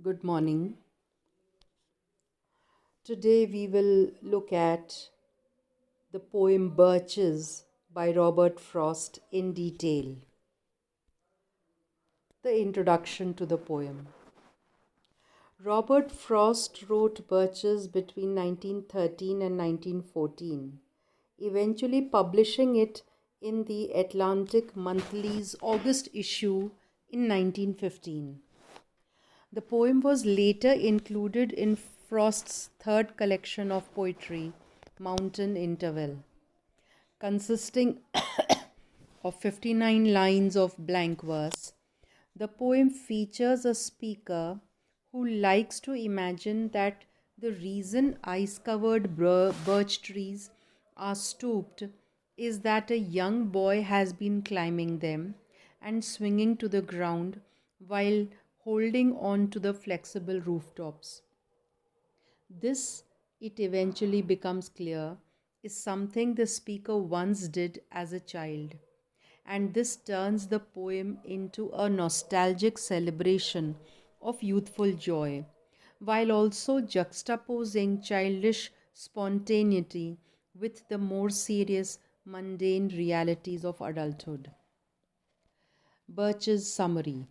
Good morning. Today we will look at the poem Birches by Robert Frost in detail. The introduction to the poem. Robert Frost wrote Birches between 1913 and 1914, eventually publishing it in the Atlantic Monthly's August issue in 1915. The poem was later included in Frost's third collection of poetry, Mountain Interval, consisting of 59 lines of blank verse. The poem features a speaker who likes to imagine that the reason ice covered birch trees are stooped is that a young boy has been climbing them and swinging to the ground while holding on to the flexible rooftops. This, it eventually becomes clear, is something the speaker once did as a child, and this turns the poem into a nostalgic celebration of youthful joy, while also juxtaposing childish spontaneity with the more serious, mundane realities of adulthood. Birch's summary.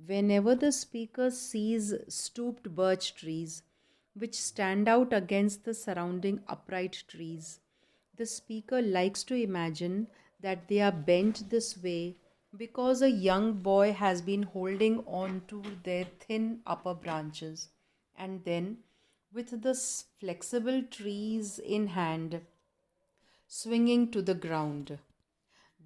Whenever the speaker sees stooped birch trees, which stand out against the surrounding upright trees, the speaker likes to imagine that they are bent this way because a young boy has been holding on to their thin upper branches, and then, with the flexible trees in hand, swinging to the ground.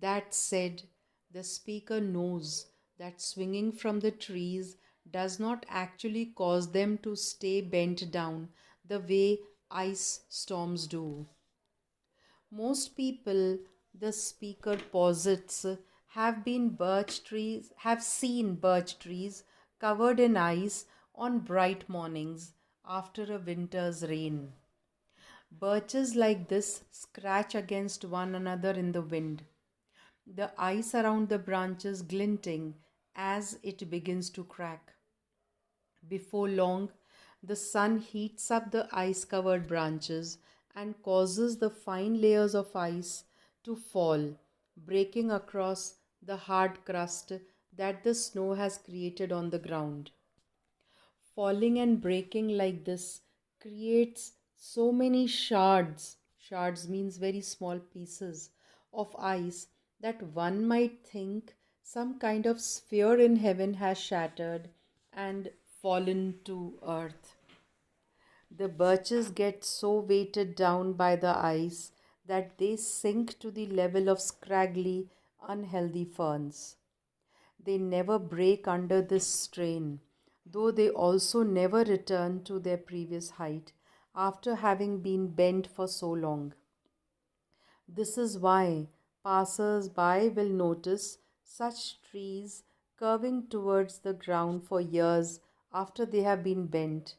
That said, the speaker knows that swinging from the trees does not actually cause them to stay bent down the way ice storms do. Most people, the speaker posits, have seen birch trees covered in ice on bright mornings after a winter's rain. Birches like this scratch against one another in the wind, the ice around the branches glinting as it begins to crack. Before long, the sun heats up the ice covered branches and causes the fine layers of ice to fall, breaking across the hard crust that the snow has created on the ground. Falling and breaking like this creates so many shards means very small pieces of ice, that one might think some kind of sphere in heaven has shattered and fallen to earth. The birches get so weighted down by the ice that they sink to the level of scraggly, unhealthy ferns. They never break under this strain, though they also never return to their previous height after having been bent for so long. This is why passers by will notice such trees curving towards the ground for years after they have been bent,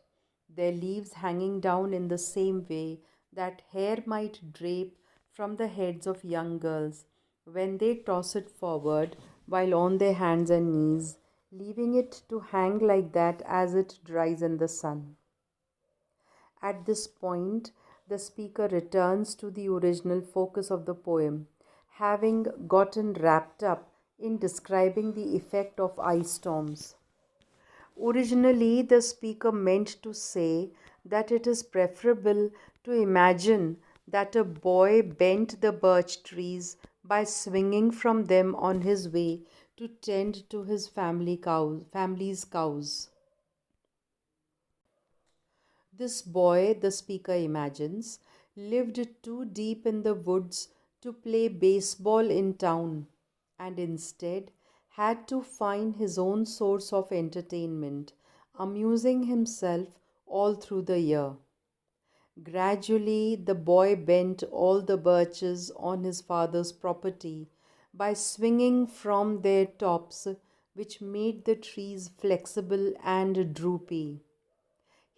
their leaves hanging down in the same way that hair might drape from the heads of young girls when they toss it forward while on their hands and knees, leaving it to hang like that as it dries in the sun. At this point, the speaker returns to the original focus of the poem, having gotten wrapped up in describing the effect of ice storms. Originally, the speaker meant to say that it is preferable to imagine that a boy bent the birch trees by swinging from them on his way to tend to his family's cows. This boy, the speaker imagines, lived too deep in the woods to play baseball in town, and instead had to find his own source of entertainment, amusing himself all through the year. Gradually, the boy bent all the birches on his father's property by swinging from their tops, which made the trees flexible and droopy.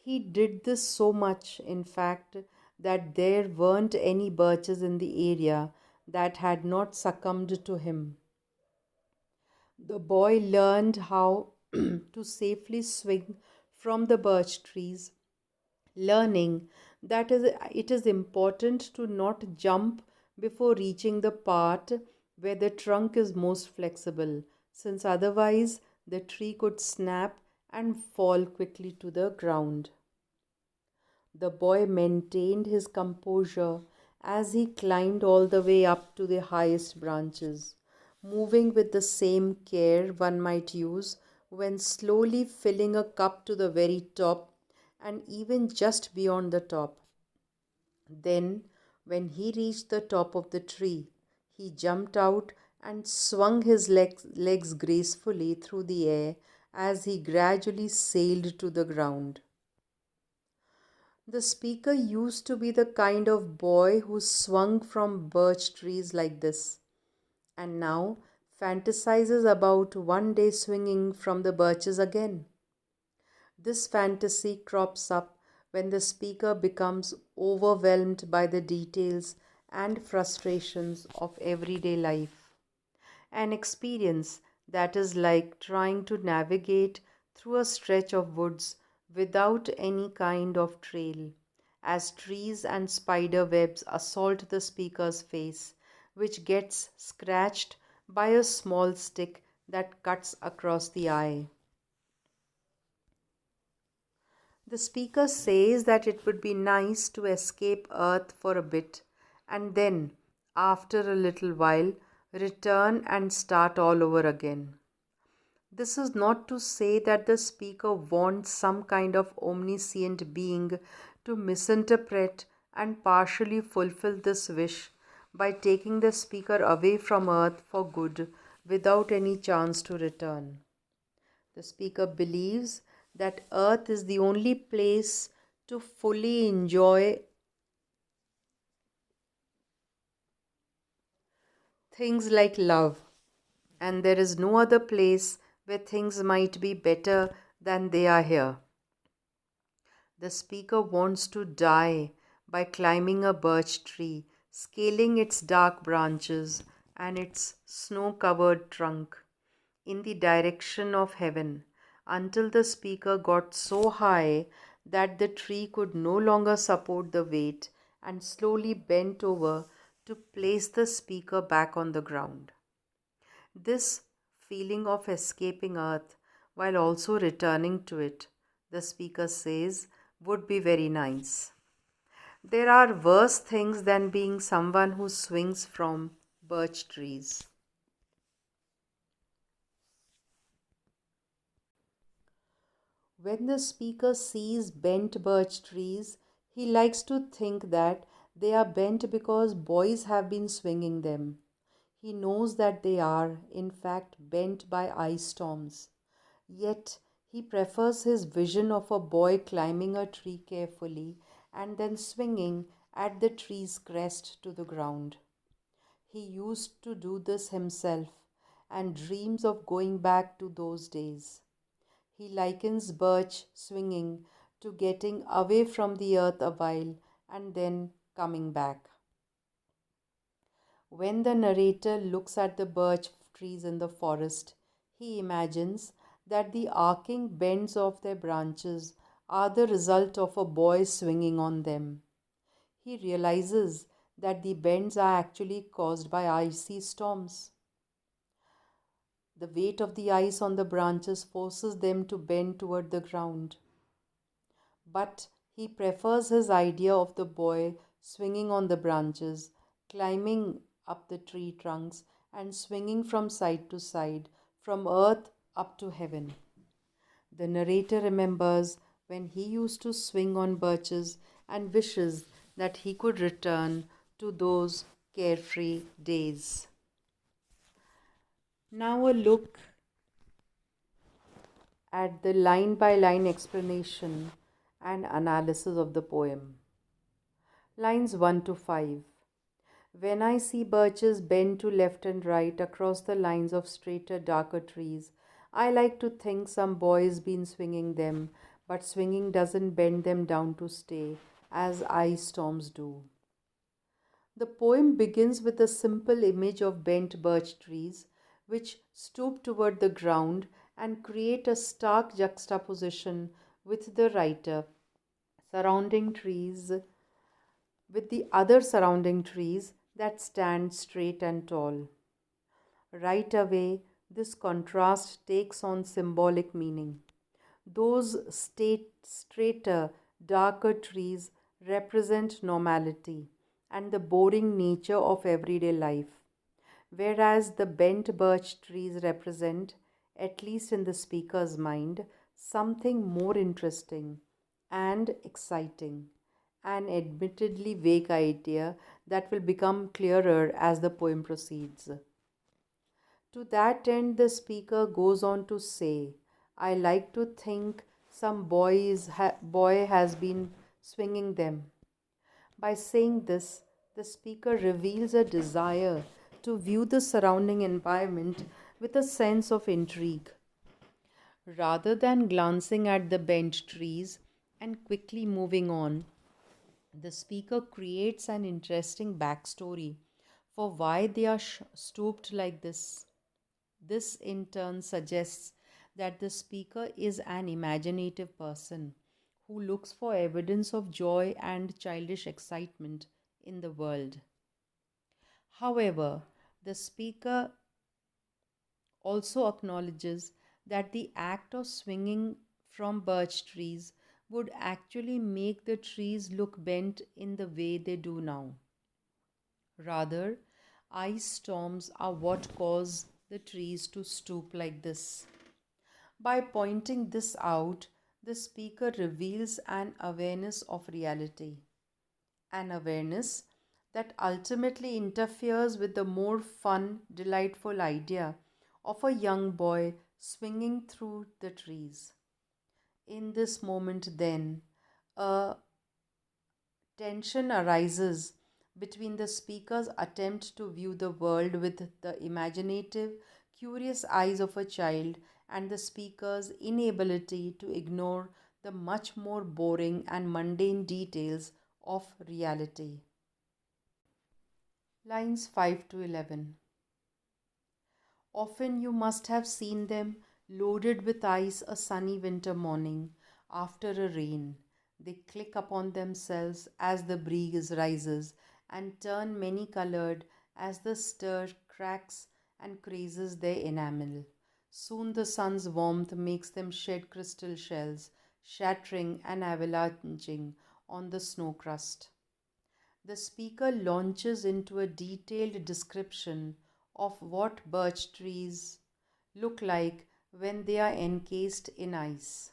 He did this so much, in fact, that there weren't any birches in the area that had not succumbed to him. The boy learned how to safely swing from the birch trees, learning that it is important to not jump before reaching the part where the trunk is most flexible, since otherwise the tree could snap and fall quickly to the ground. The boy maintained his composure as he climbed all the way up to the highest branches, moving with the same care one might use when slowly filling a cup to the very top and even just beyond the top. Then, when he reached the top of the tree, he jumped out and swung his legs gracefully through the air as he gradually sailed to the ground. The speaker used to be the kind of boy who swung from birch trees like this, and now fantasizes about one day swinging from the birches again. This fantasy crops up when the speaker becomes overwhelmed by the details and frustrations of everyday life. An experience that is like trying to navigate through a stretch of woods without any kind of trail, as trees and spider webs assault the speaker's face, which gets scratched by a small stick that cuts across the eye. The speaker says that it would be nice to escape Earth for a bit and then, after a little while, return and start all over again. This is not to say that the speaker wants some kind of omniscient being to misinterpret and partially fulfill this wish by taking the speaker away from Earth for good without any chance to return. The speaker believes that Earth is the only place to fully enjoy things like love, and there is no other place where things might be better than they are here. The speaker wants to die by climbing a birch tree, scaling its dark branches and its snow covered trunk in the direction of heaven until the speaker got so high that the tree could no longer support the weight and slowly bent over to place the speaker back on the ground. This feeling of escaping Earth while also returning to it, the speaker says, would be very nice. There are worse things than being someone who swings from birch trees. When the speaker sees bent birch trees, he likes to think that they are bent because boys have been swinging them. He knows that they are, in fact, bent by ice storms. Yet, he prefers his vision of a boy climbing a tree carefully and then swinging at the tree's crest to the ground. He used to do this himself and dreams of going back to those days. He likens birch swinging to getting away from the earth a while and then coming back. When the narrator looks at the birch trees in the forest, he imagines that the arcing bends of their branches are the result of a boy swinging on them. He realizes that the bends are actually caused by icy storms. The weight of the ice on the branches forces them to bend toward the ground. But he prefers his idea of the boy swinging on the branches, climbing up the tree trunks, and swinging from side to side, from earth up to heaven. The narrator remembers when he used to swing on birches and wishes that he could return to those carefree days. Now, a look at the line by line explanation and analysis of the poem. Lines 1 to 5. When I see birches bend to left and right across the lines of straighter, darker trees, I like to think some boy's been swinging them, but swinging doesn't bend them down to stay, as ice storms do. The poem begins with a simple image of bent birch trees, which stoop toward the ground and create a stark juxtaposition with the writer surrounding trees with the other surrounding trees that stand straight and tall. Right away, this contrast takes on symbolic meaning. Those straighter, darker trees represent normality and the boring nature of everyday life, whereas the bent birch trees represent, at least in the speaker's mind, something more interesting and exciting, an admittedly vague idea that will become clearer as the poem proceeds. To that end, the speaker goes on to say, I like to think some boy has been swinging them. By saying this, the speaker reveals a desire to view the surrounding environment with a sense of intrigue. Rather than glancing at the bent trees and quickly moving on, the speaker creates an interesting backstory for why they are stooped like this. This in turn suggests that the speaker is an imaginative person who looks for evidence of joy and childish excitement in the world. However, the speaker also acknowledges that the act of swinging from birch trees would actually make the trees look bent in the way they do now. Rather, ice storms are what cause the trees to stoop like this. By pointing this out, the speaker reveals an awareness of reality, an awareness that ultimately interferes with the more fun, delightful idea of a young boy swinging through the trees. In this moment, then, a tension arises between the speaker's attempt to view the world with the imaginative, curious eyes of a child and the speaker's inability to ignore the much more boring and mundane details of reality. Lines 5 to 11. Often you must have seen them loaded with ice a sunny winter morning after a rain. They click upon themselves as the breeze rises and turn many colored as the stir cracks and crazes their enamel. Soon the sun's warmth makes them shed crystal shells, shattering and avalanching on the snow crust. The speaker launches into a detailed description of what birch trees look like when they are encased in ice.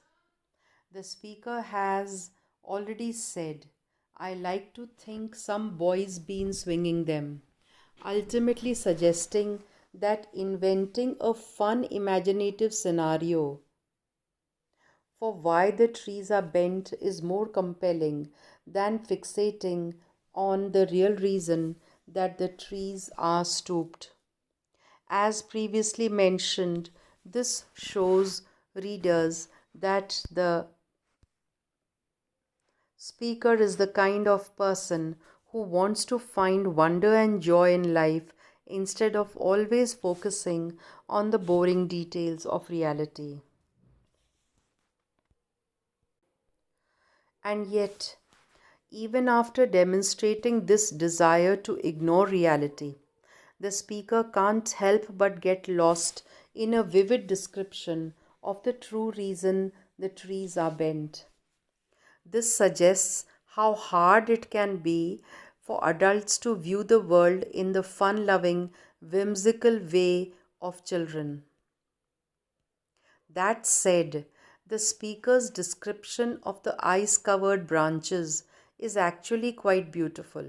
The speaker has already said, I like to think some boy's been swinging them, ultimately suggesting that inventing a fun imaginative scenario for why the trees are bent is more compelling than fixating on the real reason that the trees are stooped. As previously mentioned, this shows readers that the speaker is the kind of person who wants to find wonder and joy in life instead of always focusing on the boring details of reality. And yet, even after demonstrating this desire to ignore reality, the speaker can't help but get lost in a vivid description of the true reason the trees are bent. This suggests how hard it can be for adults to view the world in the fun loving, whimsical way of children. That said, the speaker's description of the ice covered branches is actually quite beautiful.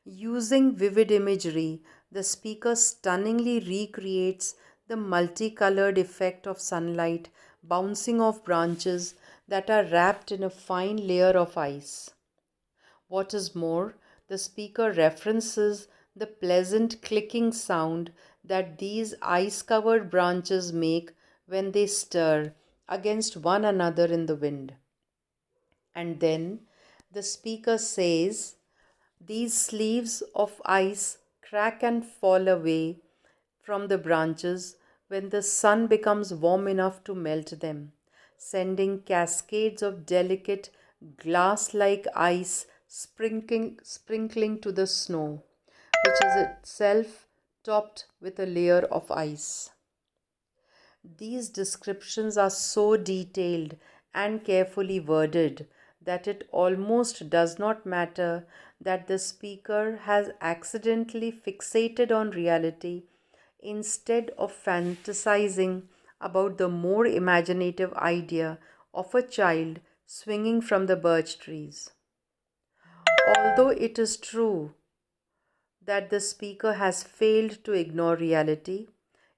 Using vivid imagery, the speaker stunningly recreates the multicolored effect of sunlight bouncing off branches that are wrapped in a fine layer of ice. What is more, the speaker references the pleasant clicking sound that these ice covered branches make when they stir against one another in the wind. And then the speaker says, these sleeves of ice crack and fall away from the branches when the sun becomes warm enough to melt them, sending cascades of delicate glass like ice sprinkling to the snow, which is itself topped with a layer of ice. These descriptions are so detailed and carefully worded that it almost does not matter that the speaker has accidentally fixated on reality instead of fantasizing about the more imaginative idea of a child swinging from the birch trees. Although it is true that the speaker has failed to ignore reality,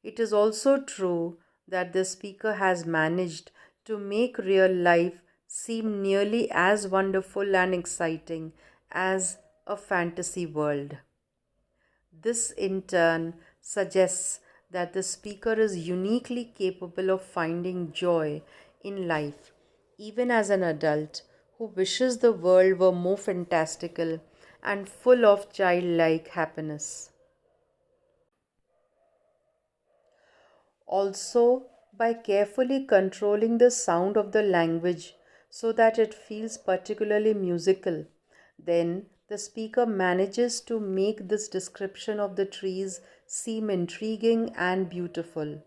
it is also true that the speaker has managed to make real life seem nearly as wonderful and exciting as a fantasy world. This in turn suggests that the speaker is uniquely capable of finding joy in life, even as an adult who wishes the world were more fantastical and full of childlike happiness. Also, by carefully controlling the sound of the language so that it feels particularly musical, then the speaker manages to make this description of the trees seem intriguing and beautiful,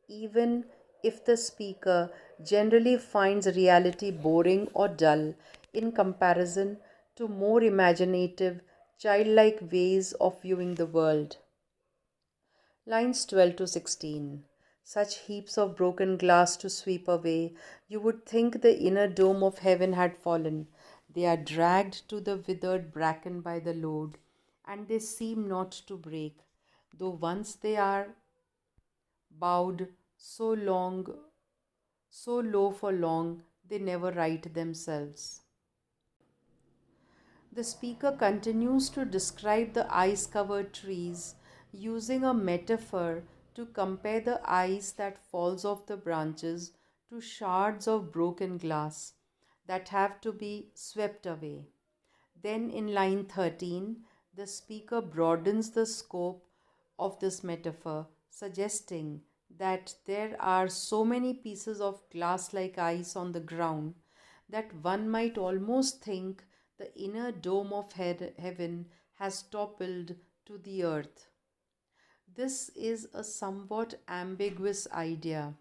even if the speaker generally finds reality boring or dull in comparison to more imaginative, childlike ways of viewing the world. Lines 12 to 16. Such heaps of broken glass to sweep away, you would think the inner dome of heaven had fallen. They are dragged to the withered bracken by the load, and they seem not to break, though once they are bowed so low for long, they never right themselves. The speaker continues to describe the ice covered trees using a metaphor to compare the ice that falls off the branches to shards of broken glass that have to be swept away. Then in line 13, the speaker broadens the scope of this metaphor, suggesting that there are so many pieces of glass like ice on the ground that one might almost think the inner dome of heaven has toppled to the earth. This is a somewhat ambiguous idea,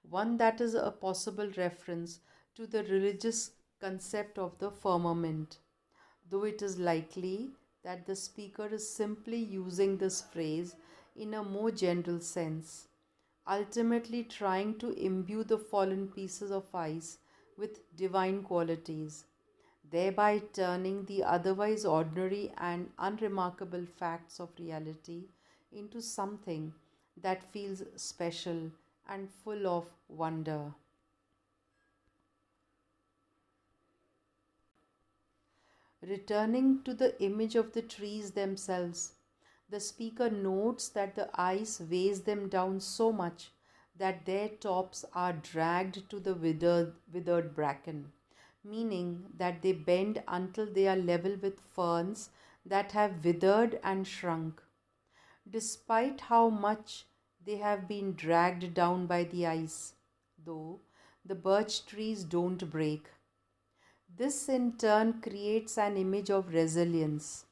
one that is a possible reference to the religious concept of the firmament, though it is likely that the speaker is simply using this phrase in a more general sense, ultimately trying to imbue the fallen pieces of ice with divine qualities, thereby turning the otherwise ordinary and unremarkable facts of reality into something that feels special and full of wonder. Returning to the image of the trees themselves, the speaker notes that the ice weighs them down so much that their tops are dragged to the withered bracken, meaning that they bend until they are level with ferns that have withered and shrunk. Despite how much they have been dragged down by the ice, though, the birch trees don't break. This in turn creates an image of resilience.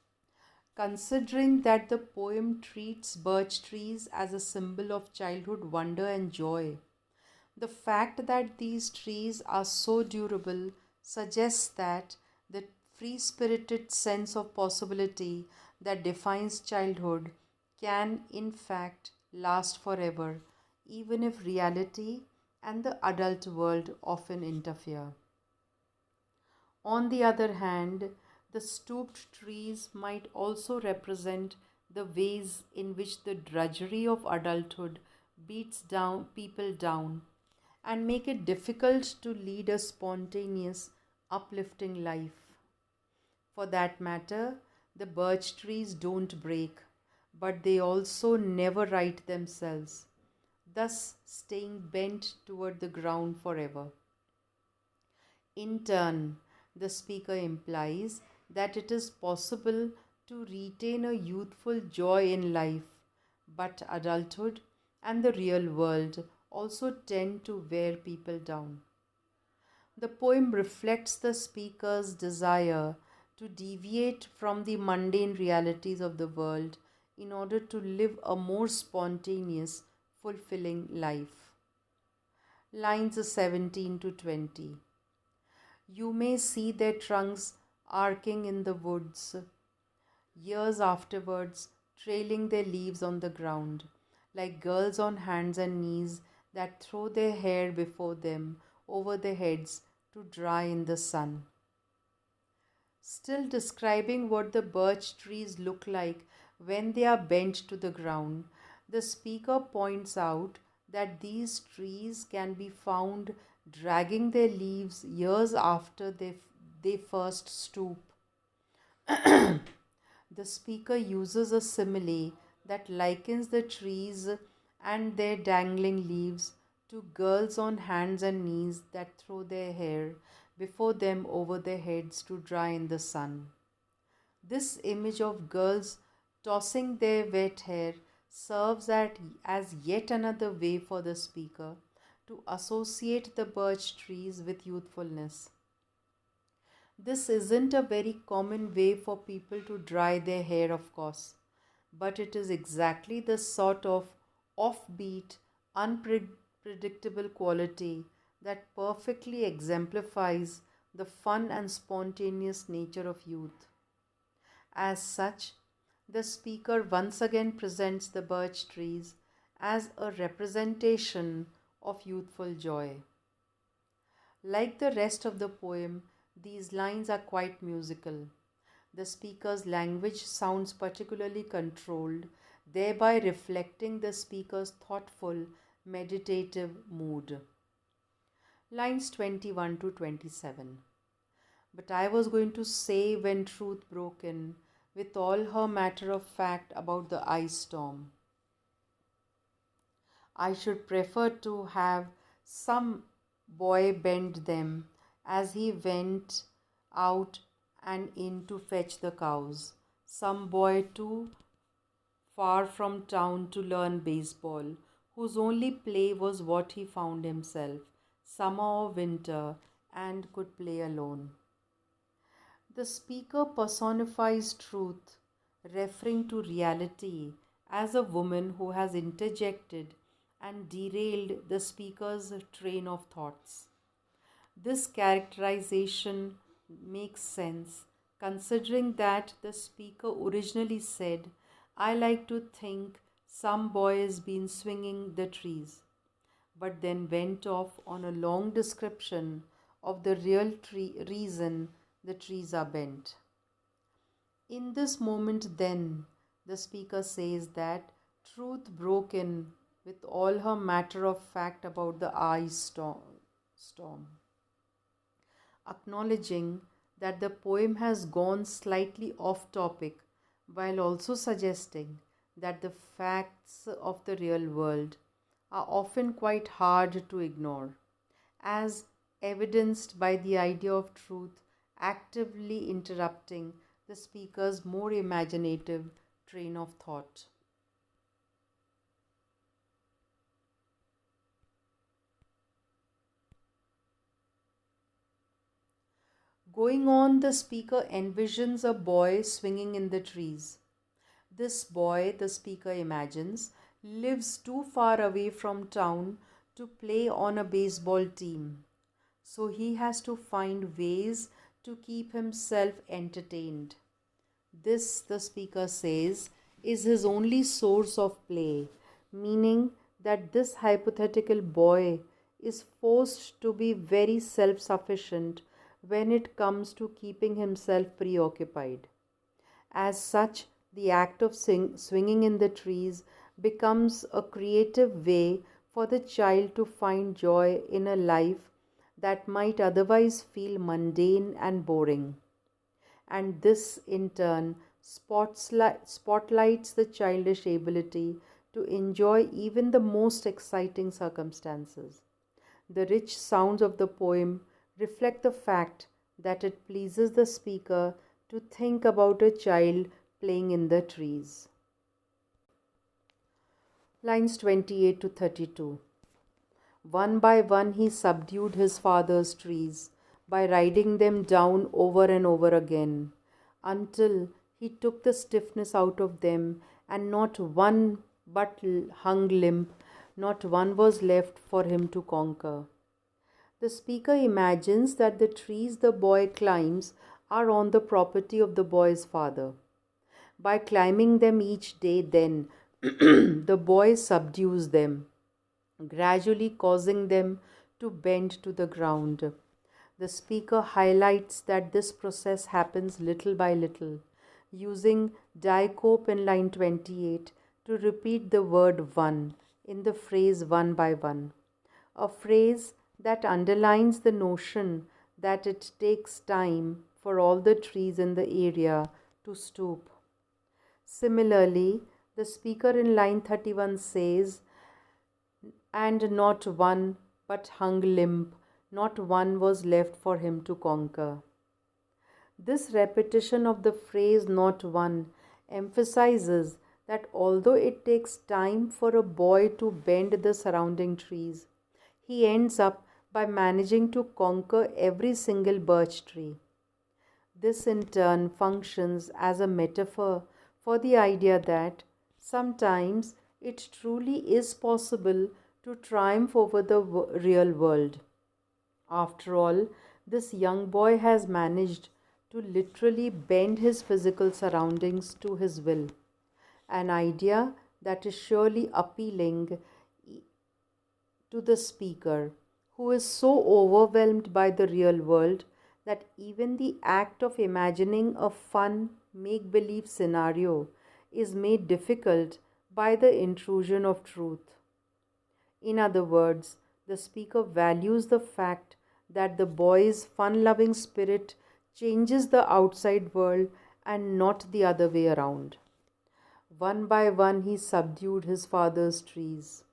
Considering that the poem treats birch trees as a symbol of childhood wonder and joy, the fact that these trees are so durable suggests that the free spirited sense of possibility that defines childhood can, in fact, last forever, even if reality and the adult world often interfere. On the other hand, the stooped trees might also represent the ways in which the drudgery of adulthood beats down people down and make it difficult to lead a spontaneous, uplifting life. For that matter, the birch trees don't break, but they also never right themselves, thus staying bent toward the ground forever. In turn, the speaker implies that it is possible to retain a youthful joy in life, but adulthood, and the real world also tend to wear people down. The poem reflects the speaker's desire to deviate from the mundane realities of the world in order to live a more spontaneous, fulfilling life. Lines 17 to 20. You may see their trunks arcing in the woods, years afterwards, trailing their leaves on the ground, like girls on hands and knees that throw their hair before them over their heads to dry in the sun. Still describing what the birch trees look like when they are bent to the ground, the speaker points out that these trees can be found dragging their leaves years after they first stoop. The speaker uses a simile that likens the trees and their dangling leaves to girls on hands and knees that throw their hair before them over their heads to dry in the sun. This image of girls tossing their wet hair serves as yet another way for the speaker to associate the birch trees with youthfulness. This isn't a very common way for people to dry their hair, of course, but it is exactly the sort of offbeat, unpredictable quality that perfectly exemplifies the fun and spontaneous nature of youth. As such, the speaker once again presents the birch trees as a representation of youthful joy. Like the rest of the poem, these lines are quite musical. The speaker's language sounds particularly controlled, thereby reflecting the speaker's thoughtful, meditative mood. Lines 21 to 27. But I was going to say when truth broke in, with all her matter of fact about the ice storm. I should prefer to have some boy bend them as he went out and in to fetch the cows. Some boy too far from town to learn baseball, whose only play was what he found himself, summer or winter, and could play alone. The speaker personifies truth, referring to reality as a woman who has interjected and derailed the speaker's train of thoughts. This characterization makes sense considering that the speaker originally said, I like to think some boy has been swinging the trees, but then went off on a long description of the real reason the trees are bent. In this moment, then, the speaker says that truth broke in with all her matter of fact about the ice storm, acknowledging that the poem has gone slightly off topic while also suggesting that the facts of the real world are often quite hard to ignore, as evidenced by the idea of truth actively interrupting the speaker's more imaginative train of thought. Going on, the speaker envisions a boy swinging in the trees. This boy, the speaker imagines, lives too far away from town to play on a baseball team. So he has to find ways to keep himself entertained. This, the speaker says, is his only source of play, meaning that this hypothetical boy is forced to be very self sufficient when it comes to keeping himself preoccupied. As such, the act of swinging in the trees becomes a creative way for the child to find joy in a life that might otherwise feel mundane and boring. And this, in turn, spotlights the childish ability to enjoy even the most exciting circumstances. The rich sounds of the poem reflect the fact that it pleases the speaker to think about a child playing in the trees. Lines 28 to 32. One by one he subdued his father's trees by riding them down over and over again, until he took the stiffness out of them, and not one but hung limp, not one was left for him to conquer. The speaker imagines that the trees the boy climbs are on the property of the boy's father. By climbing them each day, then, the boy subdues them, gradually causing them to bend to the ground. The speaker highlights that this process happens little by little, using dicope in line 28 to repeat the word one in the phrase one by one, a phrase that underlines the notion that it takes time for all the trees in the area to stoop. Similarly, the speaker in line 31 says, and not one but hung limp, not one was left for him to conquer. This repetition of the phrase not one emphasizes that although it takes time for a boy to bend the surrounding trees, he ends up by managing to conquer every single birch tree. This in turn functions as a metaphor for the idea that sometimes it truly is possible to triumph over the real world. After all, this young boy has managed to literally bend his physical surroundings to his will, an idea that is surely appealing to the speaker, who is so overwhelmed by the real world that even the act of imagining a fun make believe scenario is made difficult by the intrusion of truth. In other words, the speaker values the fact that the boy's fun loving spirit changes the outside world and not the other way around. One by one, he subdued his father's trees.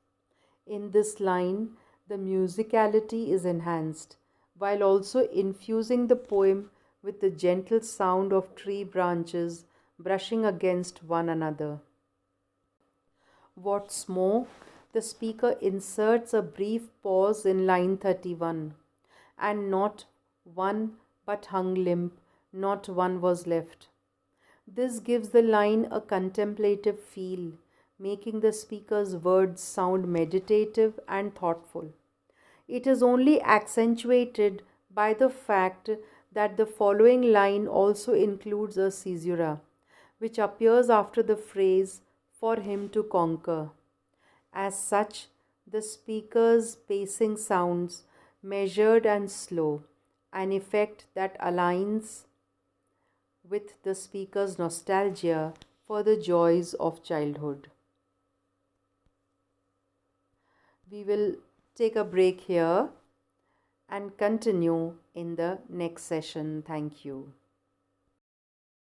In this line, the musicality is enhanced, while also infusing the poem with the gentle sound of tree branches brushing against one another. What's more, the speaker inserts a brief pause in line 31, and not one but hung limp, not one was left. This gives the line a contemplative feel, making the speaker's words sound meditative and thoughtful. It is only accentuated by the fact that the following line also includes a caesura, which appears after the phrase for him to conquer. As such, the speaker's pacing sounds measured and slow, an effect that aligns with the speaker's nostalgia for the joys of childhood. We will take a break here and continue in the next session. Thank you.